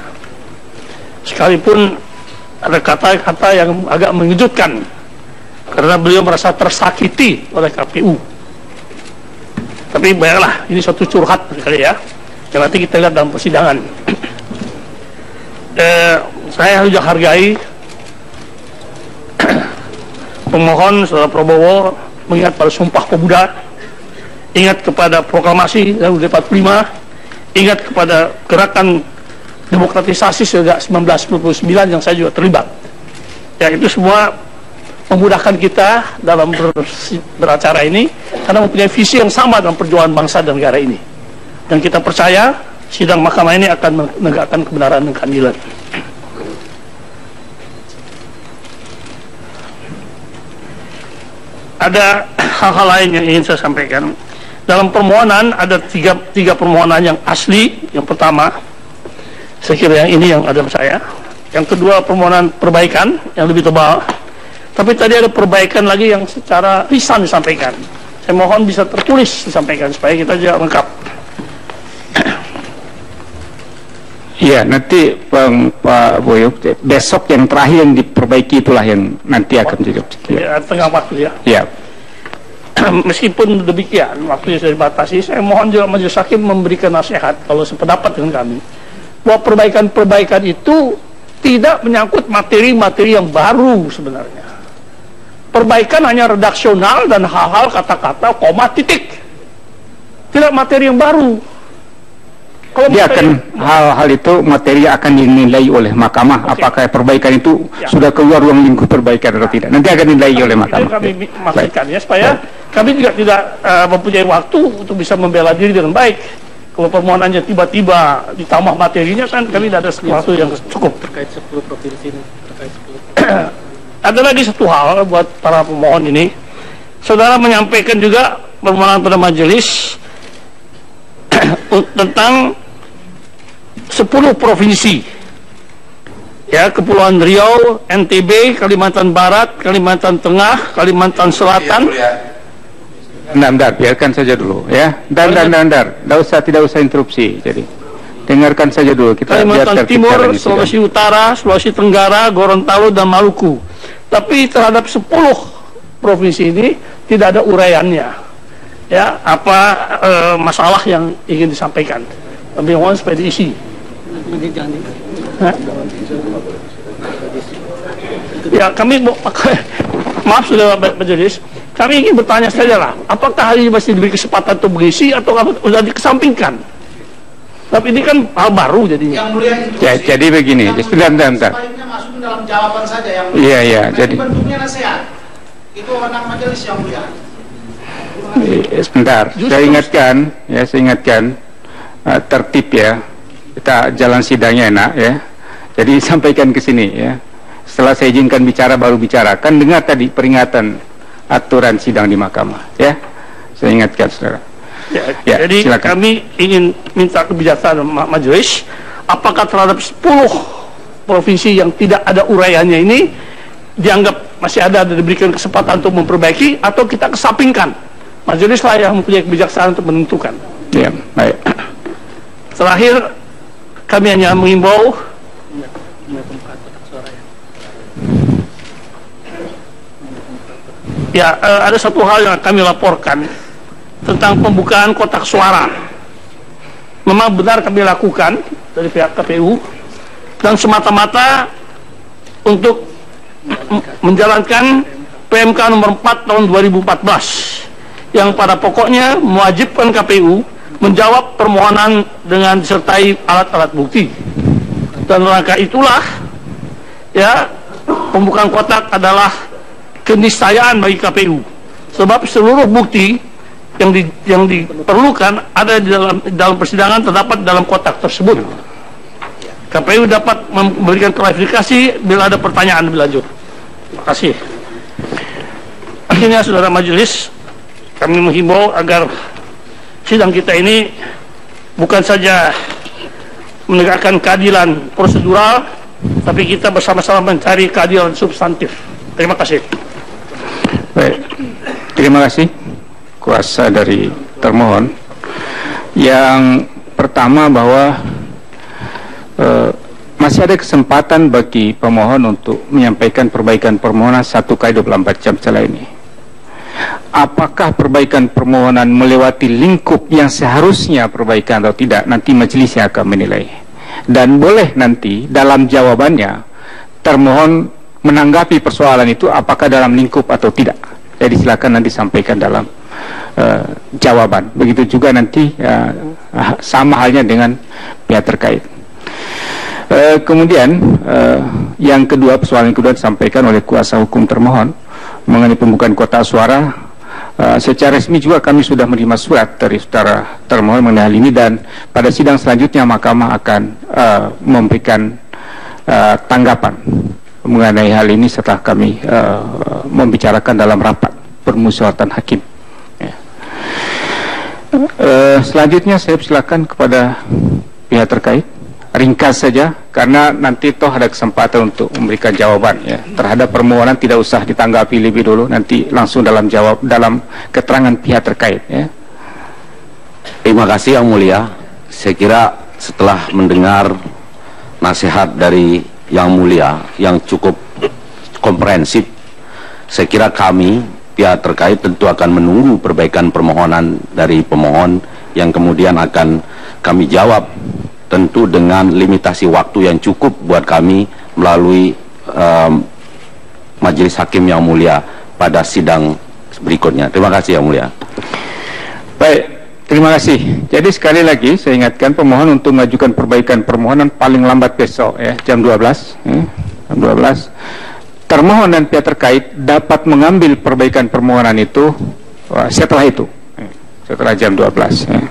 sekalipun ada kata-kata yang agak mengejutkan karena beliau merasa tersakiti oleh KPU. Tapi baiklah, ini suatu curhat sekali ya, yang nanti kita lihat dalam persidangan. Saya juga hargai pemohon Saudara Prabowo mengingat pada Sumpah Pemuda, ingat kepada proklamasi UUD 45, ingat kepada gerakan demokratisasi sejak 1999 yang saya juga terlibat. Ya, itu semua memudahkan kita dalam beracara ini karena mempunyai visi yang sama dalam perjuangan bangsa dan negara ini. Dan kita percaya sidang mahkamah ini akan menegakkan kebenaran dan keadilan. Ada hal-hal lain yang ingin saya sampaikan. Dalam permohonan ada tiga permohonan yang asli. Yang pertama, saya kira yang ini yang ada saya. Yang kedua, permohonan perbaikan yang lebih tebal. Tapi tadi ada perbaikan lagi yang secara lisan disampaikan. Saya mohon bisa tertulis disampaikan supaya kita juga lengkap. Iya, nanti Pak Boyo, besok yang terakhir yang diperbaiki itulah yang nanti akan dijawab. Ya, tengah waktu ya. Iya. Meskipun demikian, waktunya sudah dibatasi, saya mohon juga Majelis Hakim memberikan nasihat kalau sependapat dengan kami, bahwa perbaikan-perbaikan itu tidak menyangkut materi-materi yang baru sebenarnya. Perbaikan hanya redaksional dan hal-hal kata-kata, koma, titik. Tidak materi yang baru. Kalau dia akan hal-hal itu materi akan dinilai oleh mahkamah. Apakah perbaikan itu sudah keluar ruang lingkup perbaikan atau tidak. Nanti akan dinilai oleh mahkamah. Itu kami maksudkan ya, supaya kami juga tidak mempunyai waktu untuk bisa membela diri dengan baik. Kalau permohonannya tiba-tiba ditambah materinya kan kami tidak ada waktu yang cukup. Terkait 10 provinsi ini, terkait 10. Ada lagi satu hal buat para pemohon ini. Saudara menyampaikan juga permohonan pada majelis tentang 10 provinsi, ya, Kepulauan Riau, NTB, Kalimantan Barat, Kalimantan Tengah, Kalimantan Selatan. Bentar, biarkan saja dulu, ya. Tidak usah interupsi. Jadi dengarkan saja dulu. Kita Kalimantan Timur, Sulawesi Utara, Sulawesi Tenggara, Gorontalo dan Maluku. Tapi terhadap 10 provinsi ini tidak ada uraiannya. Ya, apa masalah yang ingin disampaikan? Kami mohon supaya diisi. Ya, kami maaf sudah majelis, kami ingin bertanya saja lah, apakah hari ini masih diberi kesempatan untuk mengisi atau sudah dikesampingkan? Tapi ini kan hal baru jadinya. Ya, jadi begini, sebentar. Sebaiknya masuk dalam jawaban saja yang Iya, jadi bentuknya nasihat. Itu wewenang majelis yang mulia. sebentar, saya ingatkan tertib ya. kita jalan sidangnya enak ya. Jadi sampaikan ke sini ya. Setelah saya izinkan bicara baru bicara. Kan dengar tadi peringatan aturan sidang di mahkamah ya. Saya ingatkan saudara. Ya, jadi silakan. Kami ingin minta kebijaksanaan majelis, apakah terhadap 10 provinsi yang tidak ada uraiannya ini dianggap masih ada dan diberikan kesempatan untuk memperbaiki, atau kita kesampingkan? Majelislah yang mempunyai kebijaksanaan untuk menentukan. Ya, baik. Terakhir, kami hanya mengimbau ya, ada satu hal yang kami laporkan tentang pembukaan kotak suara. Memang benar kami lakukan dari pihak KPU dan semata-mata untuk menjalankan PMK nomor 4 tahun 2014 yang pada pokoknya mewajibkan KPU menjawab permohonan dengan disertai alat-alat bukti. Dan rangka itulah ya, pembukaan kotak adalah keniscayaan bagi KPU, sebab seluruh bukti yang diperlukan ada di dalam persidangan terdapat dalam kotak tersebut. KPU dapat memberikan klarifikasi bila ada pertanyaan lebih lanjut. Terima kasih. Akhirnya saudara majelis, kami menghimbau agar sidang kita ini bukan saja menegakkan keadilan prosedural, tapi kita bersama-sama mencari keadilan substantif. Terima kasih. Baik, terima kasih kuasa dari termohon. Yang pertama bahwa masih ada kesempatan bagi pemohon untuk menyampaikan perbaikan permohonan 1x24 jam setelah ini. Apakah perbaikan permohonan melewati lingkup yang seharusnya perbaikan atau tidak, nanti majelis yang akan menilai. Dan boleh nanti dalam jawabannya termohon menanggapi persoalan itu apakah dalam lingkup atau tidak. Jadi silakan nanti sampaikan dalam jawaban. Begitu juga nanti sama halnya dengan pihak terkait. Kemudian yang kedua, persoalan kedua disampaikan oleh kuasa hukum termohon mengenai pembukaan kotak suara. Secara resmi juga kami sudah menerima surat dari saudara termohon mengenai hal ini, dan pada sidang selanjutnya mahkamah akan memberikan tanggapan mengenai hal ini setelah kami membicarakan dalam rapat permusyawaratan hakim. Ya. Selanjutnya saya silakan kepada pihak terkait, ringkas saja karena nanti toh ada kesempatan untuk memberikan jawaban ya terhadap permohonan, tidak usah ditanggapi lebih dulu, nanti langsung dalam keterangan pihak terkait ya. Terima kasih Yang Mulia. Saya kira setelah mendengar nasihat dari Yang Mulia yang cukup komprehensif, saya kira kami pihak terkait tentu akan menunggu perbaikan permohonan dari pemohon yang kemudian akan kami jawab tentu dengan limitasi waktu yang cukup buat kami melalui majelis hakim Yang Mulia pada sidang berikutnya. Terima kasih Yang Mulia. Baik, terima kasih. Jadi sekali lagi saya ingatkan pemohon untuk mengajukan perbaikan permohonan paling lambat besok ya, jam 12 jam 12. Termohon dan pihak terkait dapat mengambil perbaikan permohonan itu setelah itu, setelah jam 12 ya.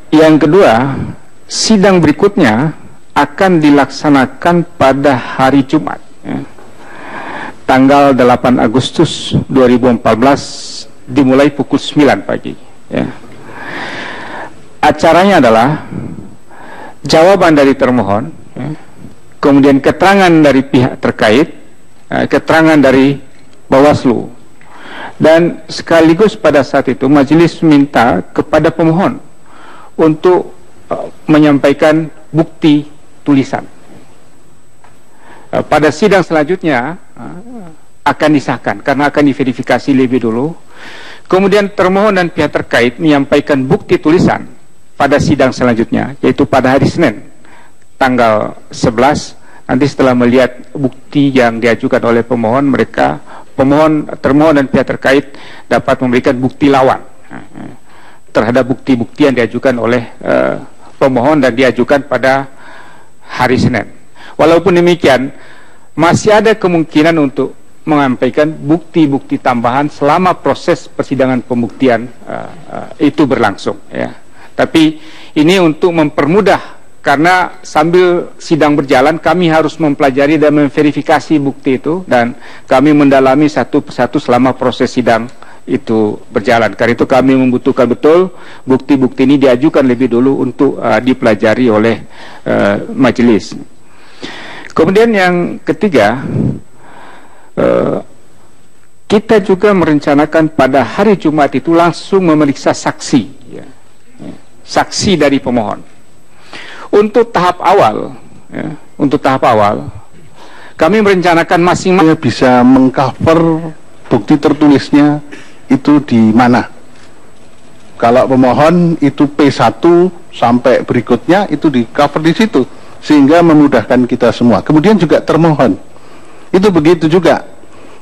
Yang kedua, sidang berikutnya akan dilaksanakan pada hari Jumat ya, tanggal 8 Agustus 2014 dimulai pukul 9 pagi ya. Acaranya adalah jawaban dari termohon ya, kemudian keterangan dari pihak terkait, keterangan dari Bawaslu, dan sekaligus pada saat itu majelis minta kepada pemohon untuk menyampaikan bukti tulisan. Pada sidang selanjutnya akan disahkan karena akan diverifikasi lebih dulu. Kemudian termohon dan pihak terkait menyampaikan bukti tulisan pada sidang selanjutnya, yaitu pada hari Senin tanggal 11. Nanti setelah melihat bukti yang diajukan oleh pemohon, termohon dan pihak terkait dapat memberikan bukti lawan terhadap bukti-bukti yang diajukan oleh pemohon dan diajukan pada hari Senin. Walaupun demikian, masih ada kemungkinan untuk menyampaikan bukti-bukti tambahan selama proses persidangan pembuktian itu berlangsung ya. Tapi ini untuk mempermudah, karena sambil sidang berjalan kami harus mempelajari dan memverifikasi bukti itu, dan kami mendalami satu persatu selama proses sidang itu berjalan. Karena itu kami membutuhkan betul bukti-bukti ini diajukan lebih dulu untuk dipelajari oleh majelis. Kemudian yang ketiga, kita juga merencanakan pada hari Jumat itu langsung memeriksa saksi, saksi dari pemohon. Untuk tahap awal, kami merencanakan masing-masing bisa mengcover bukti tertulisnya itu di mana. Kalau pemohon itu P1 sampai berikutnya itu di cover di situ, sehingga memudahkan kita semua. Kemudian juga termohon, itu begitu juga.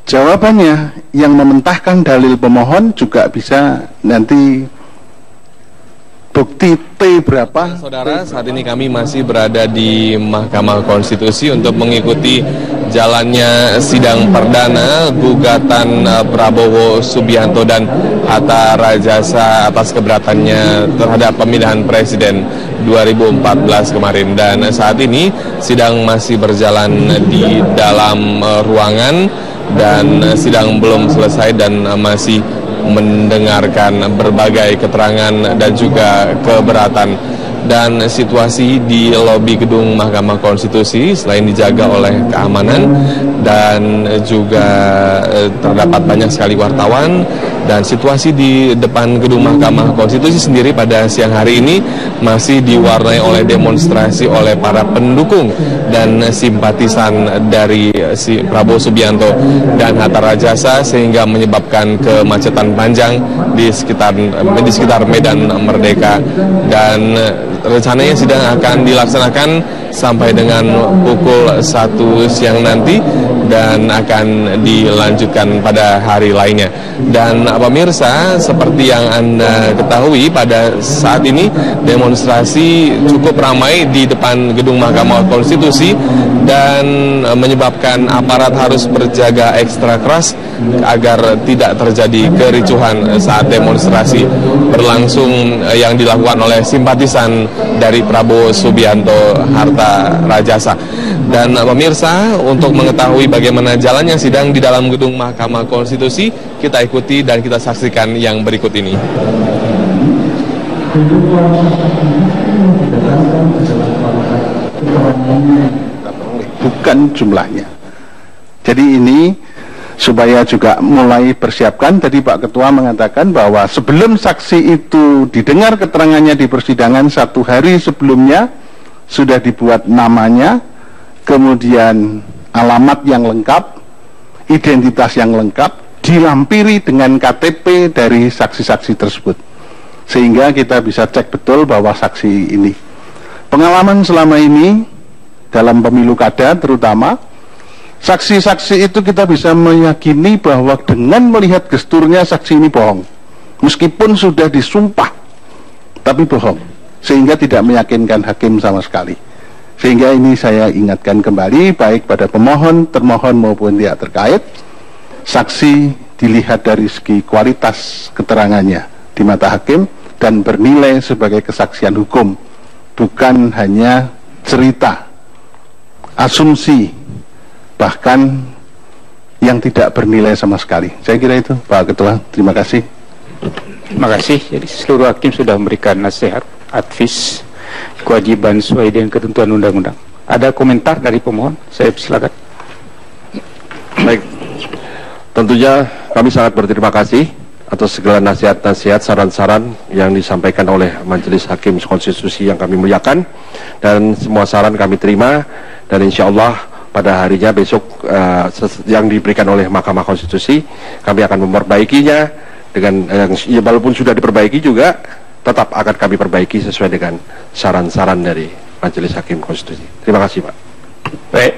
Jawabannya yang mementahkan dalil pemohon juga bisa nanti bukti T berapa. Saudara, saat ini kami masih berada di Mahkamah Konstitusi untuk mengikuti jalannya sidang perdana gugatan Prabowo Subianto dan Hatta Rajasa atas keberatannya terhadap pemilihan presiden 2014 kemarin. Dan saat ini sidang masih berjalan di dalam ruangan dan sidang belum selesai dan masih mendengarkan berbagai keterangan dan juga keberatan. Dan situasi di lobi gedung Mahkamah Konstitusi selain dijaga oleh keamanan dan juga terdapat banyak sekali wartawan, dan situasi di depan gedung Mahkamah Konstitusi sendiri pada siang hari ini masih diwarnai oleh demonstrasi oleh para pendukung dan simpatisan dari si Prabowo Subianto dan Hatta Rajasa, sehingga menyebabkan kemacetan panjang di sekitar Medan Merdeka. Dan rencananya sidang akan dilaksanakan sampai dengan pukul 1 siang nanti dan akan dilanjutkan pada hari lainnya. Dan pemirsa, seperti yang Anda ketahui, pada saat ini demonstrasi cukup ramai di depan gedung Mahkamah Konstitusi dan menyebabkan aparat harus berjaga ekstra keras agar tidak terjadi kericuhan saat demonstrasi berlangsung yang dilakukan oleh simpatisan dari Prabowo Subianto Hatta Rajasa. Dan pemirsa, untuk mengetahui bagaimana jalannya sidang di dalam gedung Mahkamah Konstitusi, kita ikuti dan kita saksikan yang berikut ini. Bukan jumlahnya. Jadi ini supaya juga mulai persiapkan. Tadi Pak Ketua mengatakan bahwa sebelum saksi itu didengar keterangannya di persidangan, 1 hari sebelumnya sudah dibuat namanya, kemudian alamat yang lengkap, identitas yang lengkap, dilampiri dengan KTP dari saksi-saksi tersebut, sehingga kita bisa cek betul bahwa saksi ini. Pengalaman selama ini dalam pemilu kada terutama, saksi-saksi itu kita bisa meyakini bahwa dengan melihat gesturnya saksi ini bohong, meskipun sudah disumpah tapi bohong, sehingga tidak meyakinkan hakim sama sekali. Sehingga ini saya ingatkan kembali, baik pada pemohon, termohon maupun pihak terkait, saksi dilihat dari segi kualitas keterangannya di mata hakim dan bernilai sebagai kesaksian hukum, bukan hanya cerita, asumsi, bahkan yang tidak bernilai sama sekali. Saya kira itu, Pak Ketua. Terima kasih. Terima kasih. Jadi seluruh hakim sudah memberikan nasihat, advis, kewajiban sesuai dengan ketentuan undang-undang. Ada komentar dari pemohon? Saya silakan. Baik, tentunya kami sangat berterima kasih atas segala nasihat-nasihat, saran-saran yang disampaikan oleh Majelis Hakim Konstitusi yang kami muliakan, dan semua saran kami terima, dan insya Allah pada harinya besok yang diberikan oleh Mahkamah Konstitusi kami akan memperbaikinya dengan ya, walaupun sudah diperbaiki juga tetap akan kami perbaiki sesuai dengan saran-saran dari Majelis Hakim Konstitusi. Terima kasih, Pak. Baik,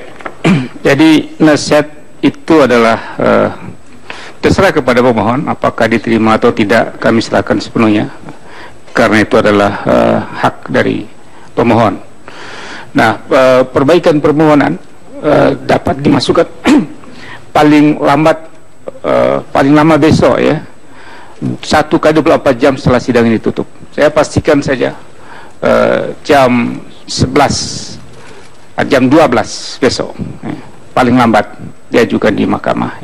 jadi nasihat itu adalah terserah kepada pemohon apakah diterima atau tidak, kami serahkan sepenuhnya karena itu adalah hak dari pemohon. Nah, perbaikan permohonan dapat dimasukkan paling lama besok ya, 1 kali 24 jam setelah sidang ini tutup. saya pastikan saja jam 11, jam 12 besok, paling lambat diajukan di mahkamah.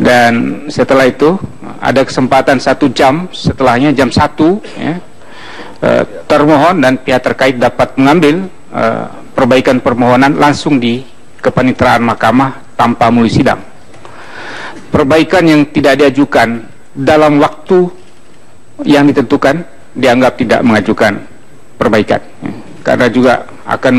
Dan setelah itu ada kesempatan 1 jam setelahnya, jam 1, termohon dan pihak terkait dapat mengambil perbaikan permohonan langsung di kepanitraan mahkamah tanpa mulai sidang. Perbaikan yang tidak diajukan dalam waktu yang ditentukan dianggap tidak mengajukan perbaikan, karena juga akan